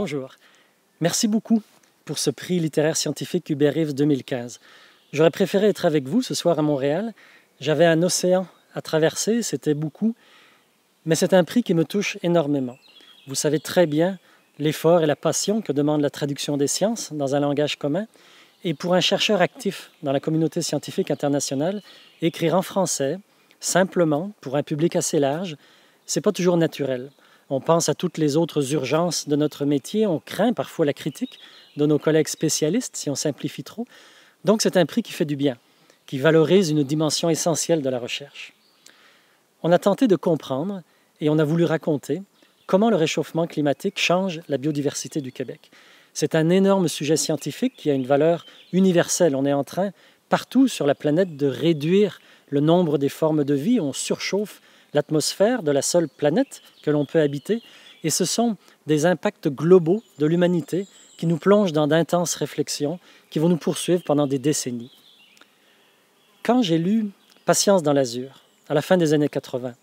Bonjour. Merci beaucoup pour ce prix littéraire scientifique Hubert Reeves 2015. J'aurais préféré être avec vous ce soir à Montréal. J'avais un océan à traverser, c'était beaucoup, mais c'est un prix qui me touche énormément. Vous savez très bien l'effort et la passion que demande la traduction des sciences dans un langage commun. Et pour un chercheur actif dans la communauté scientifique internationale, écrire en français, simplement, pour un public assez large, c'est pas toujours naturel. On pense à toutes les autres urgences de notre métier, on craint parfois la critique de nos collègues spécialistes si on simplifie trop. Donc c'est un prix qui fait du bien, qui valorise une dimension essentielle de la recherche. On a tenté de comprendre et on a voulu raconter comment le réchauffement climatique change la biodiversité du Québec. C'est un énorme sujet scientifique qui a une valeur universelle. On est en train, partout sur la planète, de réduire le nombre des formes de vie. On surchauffe l'atmosphère de la seule planète que l'on peut habiter. Et ce sont des impacts globaux de l'humanité qui nous plongent dans d'intenses réflexions qui vont nous poursuivre pendant des décennies. Quand j'ai lu « Patience dans l'azur » à la fin des années 80,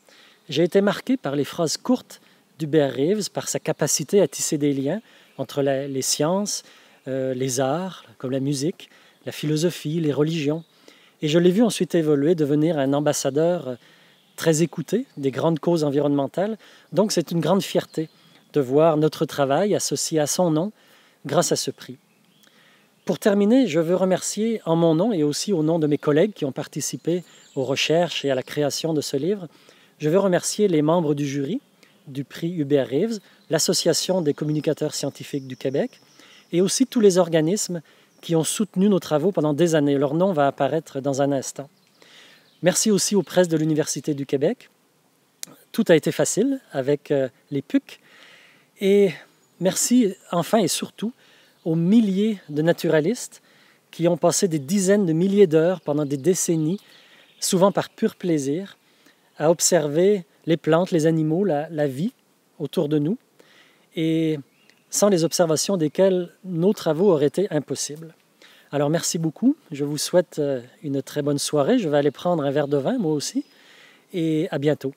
j'ai été marqué par les phrases courtes d'Hubert Reeves, par sa capacité à tisser des liens entre les sciences, les arts, comme la musique, la philosophie, les religions. Et je l'ai vu ensuite évoluer, devenir un ambassadeur très écouté des grandes causes environnementales. Donc c'est une grande fierté de voir notre travail associé à son nom grâce à ce prix. Pour terminer, je veux remercier en mon nom et aussi au nom de mes collègues qui ont participé aux recherches et à la création de ce livre, je veux remercier les membres du jury du prix Hubert Reeves, l'Association des communicateurs scientifiques du Québec et aussi tous les organismes qui ont soutenu nos travaux pendant des années. Leur nom va apparaître dans un instant. Merci aussi aux presses de l'Université du Québec. Tout a été facile avec les PUC. Et merci enfin et surtout aux milliers de naturalistes qui ont passé des dizaines de milliers d'heures pendant des décennies, souvent par pur plaisir, à observer les plantes, les animaux, la vie autour de nous, et sans les observations desquelles nos travaux auraient été impossibles. Alors merci beaucoup, je vous souhaite une très bonne soirée, je vais aller prendre un verre de vin moi aussi, et à bientôt.